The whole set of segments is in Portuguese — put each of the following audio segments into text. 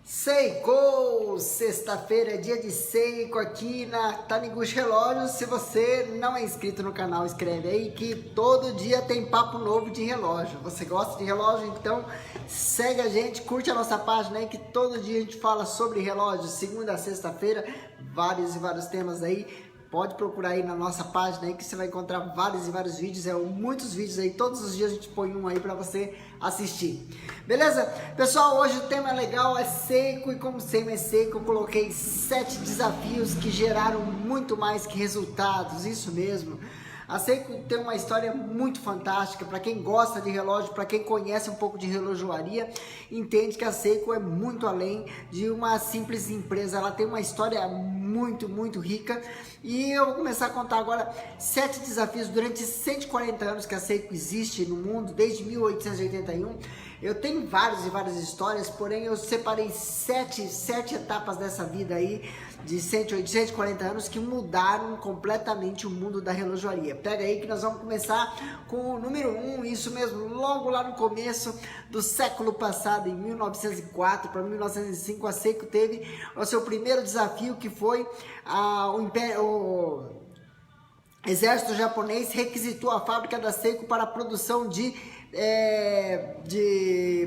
Seiko! Sexta-feira é dia de Seiko aqui na Taniguchi Relógios. Se você não é inscrito no canal, escreve aí que todo dia tem papo novo de relógio. Você gosta de relógio? Então segue a gente, curte a nossa página aí que todo dia a gente fala sobre relógios, segunda a sexta-feira, vários e vários temas aí. Pode procurar aí na nossa página aí que você vai encontrar vários e vários vídeos, muitos vídeos aí, todos os dias a gente põe um aí pra você assistir. Beleza? Pessoal, hoje o tema é legal, é Seiko e como sempre é Seiko, eu coloquei 7 desafios que geraram muito mais que resultados, isso mesmo. A Seiko tem uma história muito fantástica, para quem gosta de relógio, para quem conhece um pouco de relojoaria, entende que a Seiko é muito além de uma simples empresa, ela tem uma história muito rica e eu vou começar a contar agora 7 desafios durante 140 anos que a Seiko existe no mundo, desde 1881. Eu tenho várias histórias, porém eu separei 7 etapas dessa vida aí, de 140 anos, que mudaram completamente o mundo da relojoaria. Pega aí que nós vamos começar com o número 1, isso mesmo, logo lá no começo do século passado, em 1904 para 1905, a Seiko teve o seu primeiro desafio, que foi o exército japonês requisitou a fábrica da Seiko para a produção de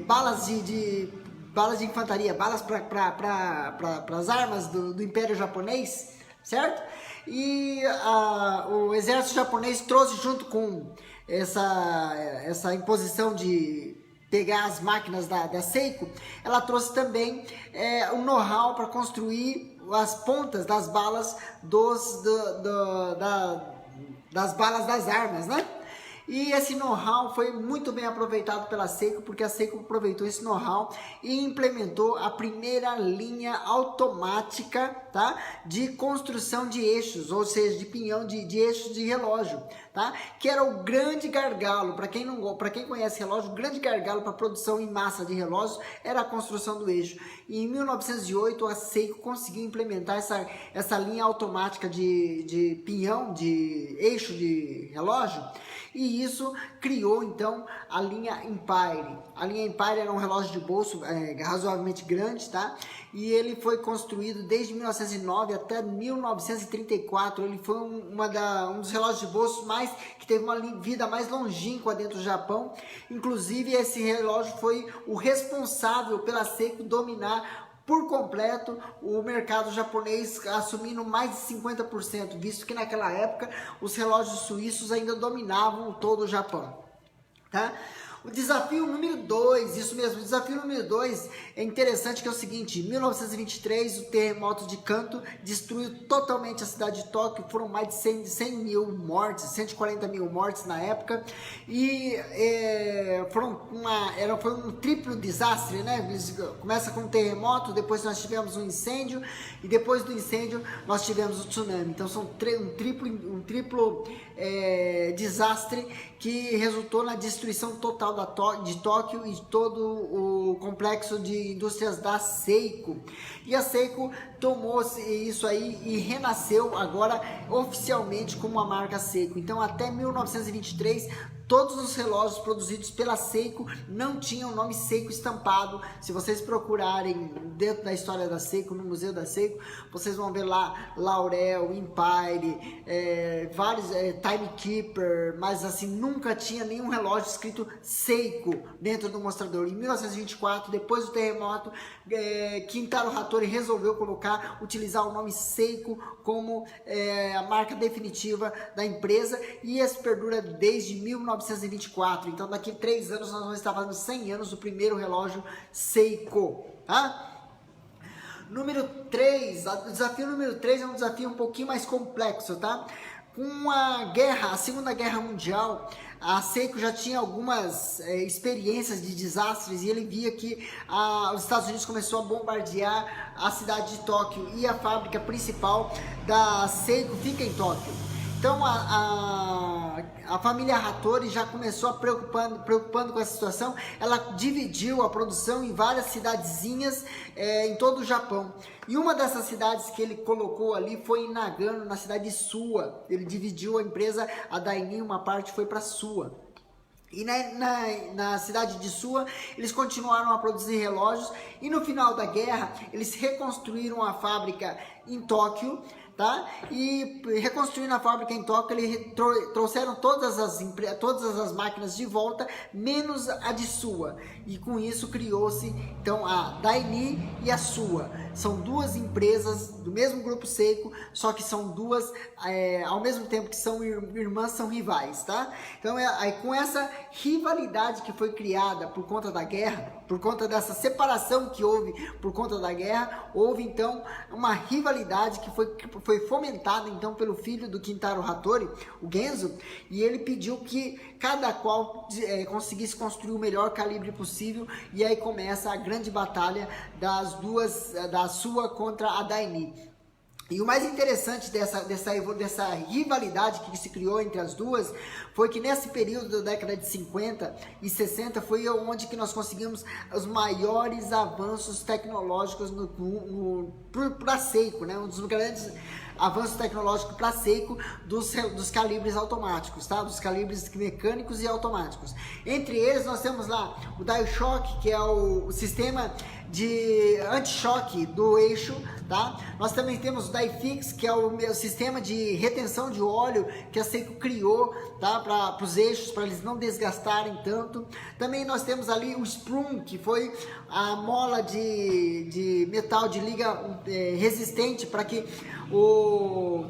balas de infantaria, balas para as armas do Império Japonês, certo? E o exército japonês trouxe junto com essa imposição de pegar as máquinas da Seiko, ela trouxe também o know-how para construir as pontas das balas das balas das armas, né? E esse know-how foi muito bem aproveitado pela Seiko, porque a Seiko aproveitou esse know-how e implementou a primeira linha automática, tá, de construção de eixos, ou seja, de pinhão de eixos de relógio, tá, que era o grande gargalo. Para quem conhece relógio, o grande gargalo para a produção em massa de relógios era a construção do eixo. E em 1908 a Seiko conseguiu implementar essa linha automática de pinhão, de eixo de relógio. E isso criou então a linha Empire. A linha Empire era um relógio de bolso razoavelmente grande, tá? E ele foi construído desde 1909 até 1934. Ele foi um dos relógios de bolso que teve uma vida mais longínqua dentro do Japão. Inclusive esse relógio foi o responsável pela Seiko dominar por completo o mercado japonês, assumindo mais de 50%, visto que naquela época os relógios suíços ainda dominavam todo o Japão, tá? O desafio número 2, isso mesmo, o desafio número 2 é interessante, que é o seguinte: em 1923 o terremoto de Kanto destruiu totalmente a cidade de Tóquio, foram mais de 100 mil mortes, 140 mil mortes na época, e foi um triplo desastre, né? Começa com um terremoto, depois nós tivemos um incêndio, e depois do incêndio nós tivemos o tsunami. Então são um triplo desastre que resultou na destruição total de Tóquio e todo o complexo de indústrias da Seiko. E a Seiko tomou isso aí e renasceu agora oficialmente como a marca Seiko. Então até 1923 todos os relógios produzidos pela Seiko não tinham o nome Seiko estampado. Se vocês procurarem dentro da história da Seiko, no museu da Seiko, vocês vão ver lá Laurel, Empire, vários Timekeeper, mas assim, nunca tinha nenhum relógio escrito Seiko dentro do mostrador. Em 1924, depois do terremoto, Kintaro Hattori resolveu utilizar o nome Seiko como a marca definitiva da empresa, e esse perdura desde 1924. Então daqui a 3 anos nós vamos estar fazendo 100 anos do primeiro relógio Seiko, tá? Número 3, o desafio número 3 é um desafio um pouquinho mais complexo, tá? Com a Segunda Guerra Mundial, a Seiko já tinha algumas experiências de desastres, e ele via que os Estados Unidos começou a bombardear a cidade de Tóquio, e a fábrica principal da Seiko fica em Tóquio. Então a família Hattori já começou preocupando com essa situação. Ela dividiu a produção em várias cidadezinhas em todo o Japão. E uma dessas cidades que ele colocou ali foi em Nagano, na cidade de Suwa. Ele dividiu a empresa, a Dainin, uma parte foi para Suwa. E na cidade de Suwa, eles continuaram a produzir relógios e no final da guerra, eles reconstruíram a fábrica em Tóquio, tá? E reconstruindo a fábrica em Tóquio, eles trouxeram todas as máquinas de volta, menos a de Suwa. E com isso criou-se então a Daini e a Suwa. São duas empresas do mesmo grupo Seiko, só que são duas, ao mesmo tempo que são irmãs, são rivais, tá? Então aí, com essa rivalidade que foi criada por conta da guerra, por conta dessa separação que houve por conta da guerra, houve então uma rivalidade que foi fomentada então pelo filho do Kintaro Hattori, o Genzo, e ele pediu que cada qual conseguisse construir o melhor calibre possível, e aí começa a grande batalha das duas, da Suwa contra a Daini. E o mais interessante dessa rivalidade que se criou entre as duas foi que nesse período da década de 50 e 60 foi onde que nós conseguimos os maiores avanços tecnológicos para Seiko, né? Um dos grandes avanços tecnológicos para Seiko dos calibres automáticos, tá? Dos calibres mecânicos e automáticos. Entre eles nós temos lá o DioShock, que é o sistema de anti-choque do eixo, tá? Nós também temos o DieFix, que é o sistema de retenção de óleo que a Seiko criou, tá? Para os eixos, para eles não desgastarem tanto. Também nós temos ali o Sprung, que foi a mola de metal de liga resistente para que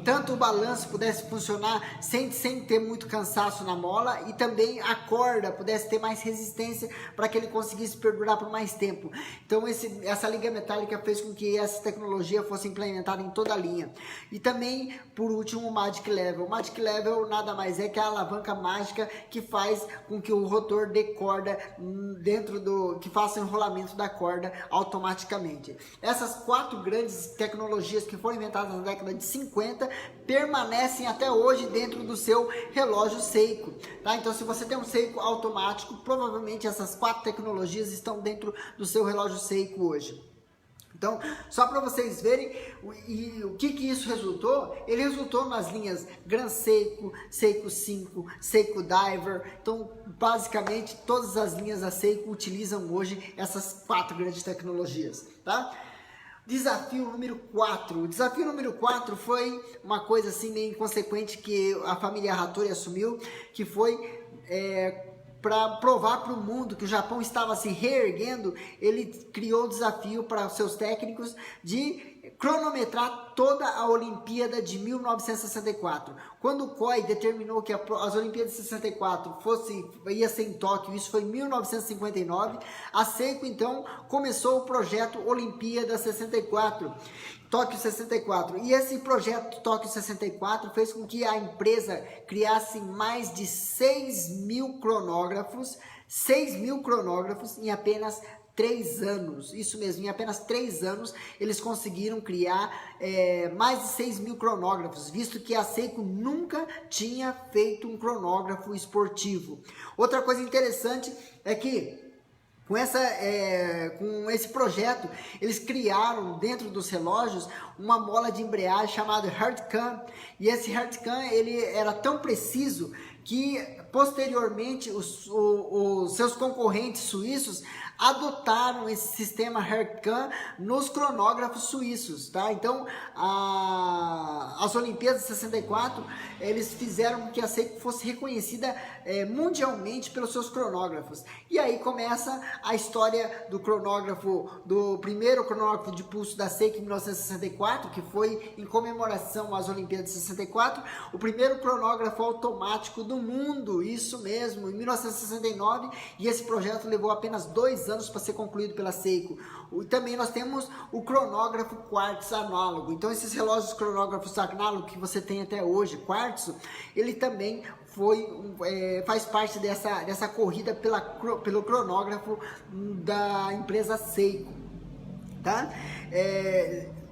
tanto o balanço pudesse funcionar sem ter muito cansaço na mola, e também a corda pudesse ter mais resistência para que ele conseguisse perdurar por mais tempo. Então essa liga metálica fez com que essa tecnologia fosse implementada em toda a linha. E também, por último, o Magic Level. O Magic Level nada mais é que a alavanca mágica que faz com que o rotor dê corda que faça o enrolamento da corda automaticamente. Essas quatro grandes tecnologias que foram inventadas na década de 50 permanecem até hoje dentro do seu relógio Seiko, tá? Então, se você tem um Seiko automático, provavelmente essas quatro tecnologias estão dentro do seu relógio Seiko hoje. Então, só para vocês verem o que isso resultou, ele resultou nas linhas Gran Seiko, Seiko 5, Seiko Diver. Então, basicamente, todas as linhas da Seiko utilizam hoje essas quatro grandes tecnologias, tá? Desafio número 4. O desafio número 4 foi uma coisa assim meio inconsequente que a família Hattori assumiu, que foi para provar para o mundo que o Japão estava se reerguendo. Ele criou o desafio para seus técnicos de cronometrar toda a Olimpíada de 1964. Quando o COI determinou que as Olimpíadas de 64 ia ser em Tóquio, isso foi em 1959, a Seiko então começou o projeto Olimpíada 64. Tóquio 64. E esse projeto Tóquio 64 fez com que a empresa criasse mais de 6.000 cronógrafos, em apenas 3 anos. Isso mesmo, em apenas 3 anos eles conseguiram criar mais de 6.000 cronógrafos, visto que a Seiko nunca tinha feito um cronógrafo esportivo. Outra coisa interessante é que com esse projeto, eles criaram dentro dos relógios uma mola de embreagem chamada Hardcam. E esse Hardcam, ele era tão preciso que posteriormente os seus concorrentes suíços adotaram esse sistema Hardcam nos cronógrafos suíços, tá? Então, as Olimpíadas de 64, eles fizeram com que a Seiko fosse reconhecida mundialmente pelos seus cronógrafos. E aí começa a história do primeiro cronógrafo de pulso da Seiko em 1964, que foi em comemoração às Olimpíadas de 64, o primeiro cronógrafo automático do mundo, isso mesmo, em 1969, e esse projeto levou apenas 2 anos para ser concluído pela Seiko. E também nós temos o cronógrafo quartzo análogo. Então esses relógios cronógrafos análogos que você tem até hoje, quartzo, ele também faz parte dessa corrida pelo cronógrafo da empresa Seiko, tá?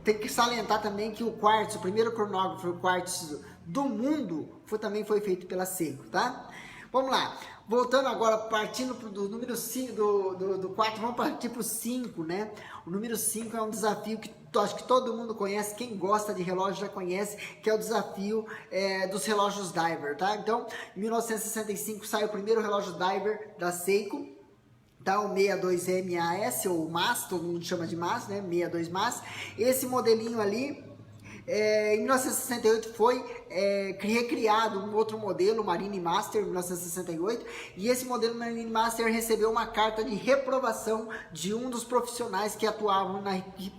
Tem que salientar também que o quartzo, o primeiro cronógrafo quartzo do mundo, também foi feito pela Seiko, tá? Vamos lá. Voltando agora, partindo do número 5, do 4, vamos partir para o 5, né? O número 5 é um desafio que acho que todo mundo conhece, quem gosta de relógio já conhece, que é o desafio dos relógios diver, tá? Então, em 1965 sai o primeiro relógio diver da Seiko, tá? O 62MAS, ou MAS, todo mundo chama de MAS, né? 62 MAS. Esse modelinho ali, em 1968 foi recriado um outro modelo, o Marine Master, em 1968, e esse modelo Marine Master recebeu uma carta de reprovação de um dos profissionais que atuavam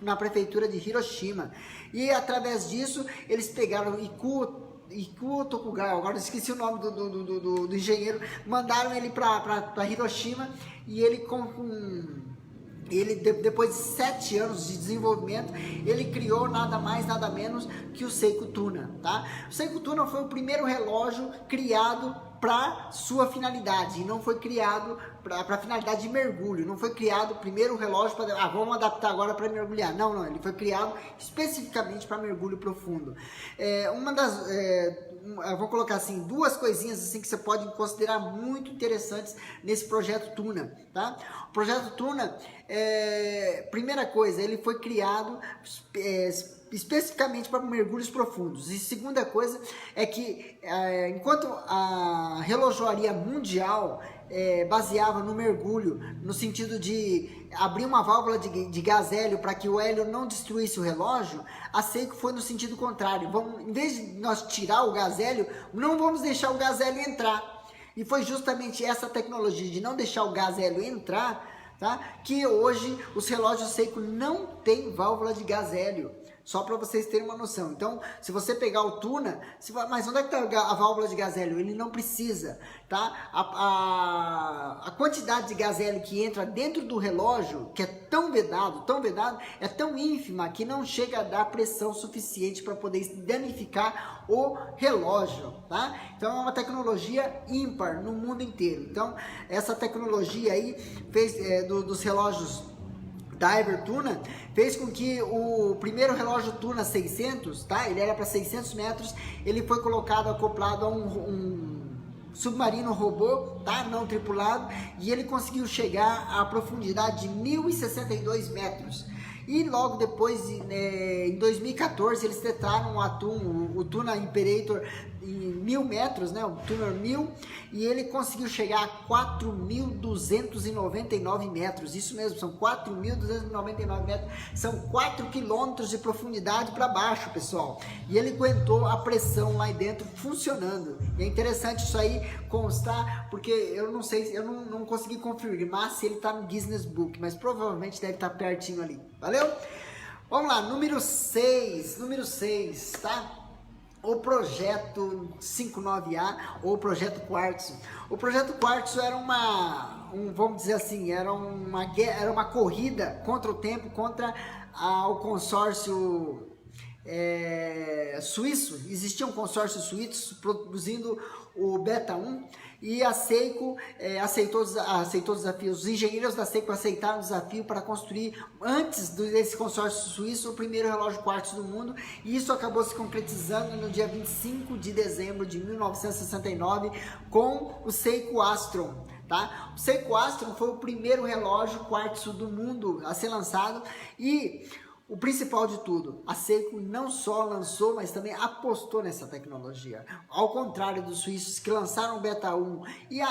na prefeitura de Hiroshima. E através disso, eles pegaram Ikuo Tokugawa, agora esqueci o nome do engenheiro, mandaram ele para Hiroshima, e ele depois de 7 anos de desenvolvimento, ele criou nada mais, nada menos que o Seiko Tuna, tá? O Seiko Tuna foi o primeiro relógio criado para sua finalidade, e não foi criado para finalidade de mergulho, não foi criado primeiro o relógio para, vamos adaptar agora para mergulhar, não, ele foi criado especificamente para mergulho profundo. Vou colocar assim, duas coisinhas assim que você pode considerar muito interessantes nesse projeto Tuna, tá? O projeto Tuna, primeira coisa, ele foi criado especificamente para mergulhos profundos. E segunda coisa é que enquanto a relojoaria mundial baseava no mergulho, no sentido de abrir uma válvula de gás hélio para que o hélio não destruísse o relógio, a Seiko foi no sentido contrário. Em vez de nós tirar o gás hélio, não vamos deixar o gás hélio entrar. E foi justamente essa tecnologia de não deixar o gás hélio entrar, tá, que hoje os relógios Seiko não tem válvula de gás hélio. Só para vocês terem uma noção. Então, se você pegar o Tuna, mas onde é que está a válvula de gás hélio? Ele não precisa, tá? A quantidade de gás hélio que entra dentro do relógio, que é tão vedado, é tão ínfima que não chega a dar pressão suficiente para poder danificar o relógio, tá? Então, é uma tecnologia ímpar no mundo inteiro. Então, essa tecnologia aí dos relógios Diver Tuna fez com que o primeiro relógio Tuna 600, tá? Ele era para 600 metros, ele foi colocado acoplado a um submarino robô, tá? Não tripulado, e ele conseguiu chegar à profundidade de 1.062 metros. E logo depois, em 2014, eles testaram o Tuna Imperator em 1.000 metros, né? O Tuna 1000, e ele conseguiu chegar a 4.299 metros. Isso mesmo, são 4.299 metros, são 4 quilômetros de profundidade para baixo, pessoal. E ele aguentou a pressão lá dentro funcionando. E é interessante isso aí constar, porque eu não sei, eu não consegui confirmar se ele está no Guinness Book, mas provavelmente deve estar pertinho ali. Valeu? Vamos lá, número 6, tá? O projeto 59A, ou o projeto Quartzo. O projeto Quartzo era vamos dizer assim, era uma corrida contra o tempo, contra o consórcio suíço. Existia um consórcio suíço produzindo o Beta 1, e a Seiko aceitou o desafio. Os engenheiros da Seiko aceitaram o desafio para construir, antes desse consórcio suíço, o primeiro relógio quartzo do mundo, e isso acabou se concretizando no dia 25 de dezembro de 1969 com o Seiko Astron. Tá? O Seiko Astron foi o primeiro relógio quartzo do mundo a ser lançado, e o principal de tudo, a Seiko não só lançou, mas também apostou nessa tecnologia. Ao contrário dos suíços que lançaram o Beta 1 e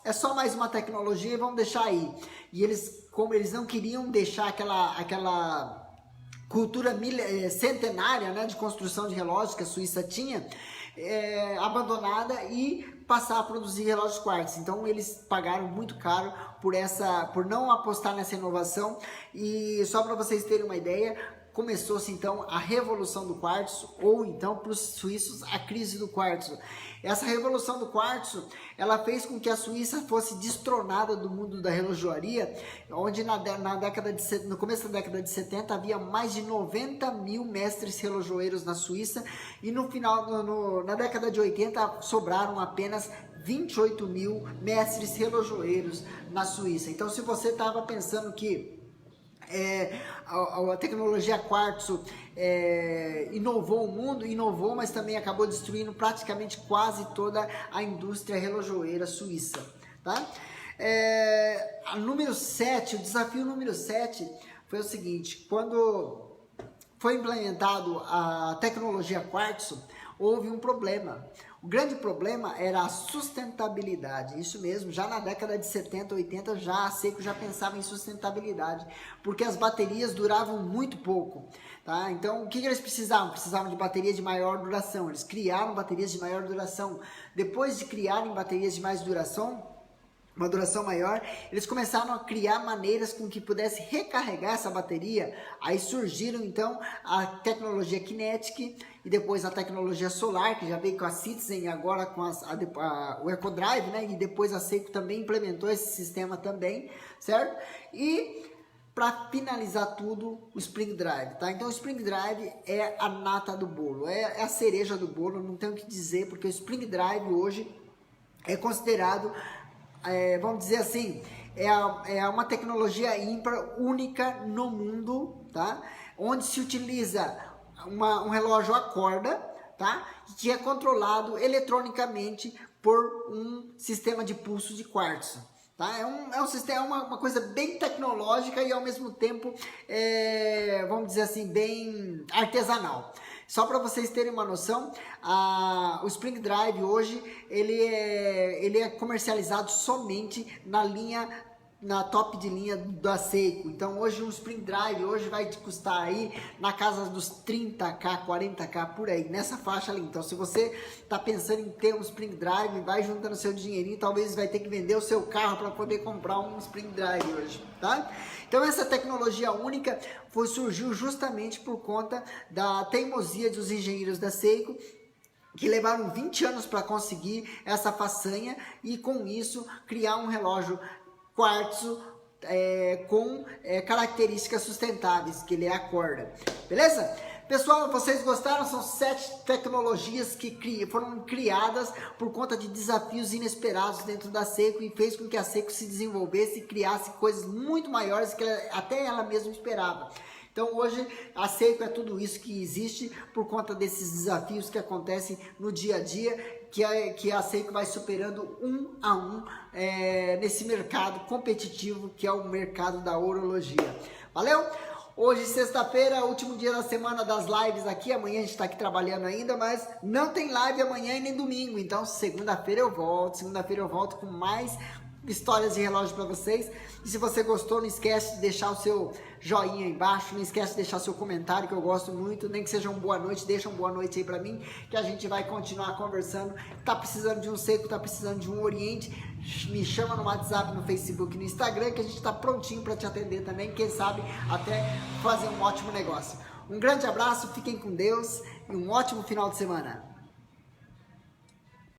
é só mais uma tecnologia e vamos deixar aí. E como eles não queriam deixar aquela cultura centenária, né, de construção de relógios que a Suíça tinha, abandonada, e passar a produzir relógios quartzo. Então eles pagaram muito caro por não apostar nessa inovação. E só para vocês terem uma ideia, começou-se então a revolução do quartzo, ou então para os suíços a crise do quartzo. Essa revolução do quartzo, ela fez com que a Suíça fosse destronada do mundo da relojoaria, onde no começo da década de 70 havia mais de 90 mil mestres relojoeiros na Suíça, e no final, na década de 80 sobraram apenas 28 mil mestres relojoeiros na Suíça. Então, se você estava pensando que a tecnologia quartzo inovou o mundo, inovou, mas também acabou destruindo praticamente quase toda a indústria relojoeira suíça, tá? A número 7, o desafio número 7 foi o seguinte: quando foi implementado a tecnologia quartzo, houve um problema. O grande problema era a sustentabilidade, isso mesmo, já na década de 70, 80, a Seiko já pensava em sustentabilidade, porque as baterias duravam muito pouco, tá? Então, o que eles precisavam? Precisavam de baterias de maior duração, eles criaram baterias de maior duração. Depois de criarem baterias de mais duração, uma duração maior, eles começaram a criar maneiras com que pudesse recarregar essa bateria. Aí surgiram então a tecnologia Kinetic e depois a tecnologia solar, que já veio com a Citizen, agora com o EcoDrive, né? E depois a Seiko também implementou esse sistema também, certo? E para finalizar tudo, o Spring Drive, tá? Então o Spring Drive é a nata do bolo, é a cereja do bolo, não tenho o que dizer, porque o Spring Drive hoje é considerado, vamos dizer assim, é uma tecnologia ímpar, única no mundo, tá? Onde se utiliza um relógio a corda, tá? Que é controlado eletronicamente por um sistema de pulso de quartzo, tá? É um sistema, uma coisa bem tecnológica e ao mesmo tempo, vamos dizer assim, bem artesanal. Só para vocês terem uma noção, o Spring Drive hoje ele é comercializado somente na top de linha da Seiko. Então hoje um Spring Drive hoje vai te custar aí na casa dos 30k, 40k por aí, nessa faixa ali. Então se você tá pensando em ter um Spring Drive, vai juntando seu dinheirinho, talvez vai ter que vender o seu carro para poder comprar um Spring Drive hoje, tá? Então essa tecnologia única surgiu justamente por conta da teimosia dos engenheiros da Seiko, que levaram 20 anos para conseguir essa façanha e com isso criar um relógio quartzo com características sustentáveis, que ele é a corda, beleza? Pessoal, vocês gostaram? São 7 tecnologias que foram criadas por conta de desafios inesperados dentro da Seiko e fez com que a Seiko se desenvolvesse e criasse coisas muito maiores que até ela mesma esperava. Então hoje a Seiko é tudo isso que existe por conta desses desafios que acontecem no dia a dia, que a Seiko vai superando um a um nesse mercado competitivo que é o mercado da horologia. Valeu? Hoje, sexta-feira, último dia da semana das lives aqui. Amanhã a gente está aqui trabalhando ainda, mas não tem live amanhã e nem domingo. Então, segunda-feira eu volto. Segunda-feira eu volto com mais histórias de relógio para vocês. E se você gostou, não esquece de deixar o seu joinha aí embaixo. Não esquece de deixar seu comentário, que eu gosto muito. Nem que seja um boa noite, deixa um boa noite aí para mim, que a gente vai continuar conversando. Tá precisando de um Seiko, tá precisando de um Oriente, me chama no WhatsApp, no Facebook, no Instagram, que a gente tá prontinho para te atender também. Quem sabe até fazer um ótimo negócio. Um grande abraço, fiquem com Deus e um ótimo final de semana.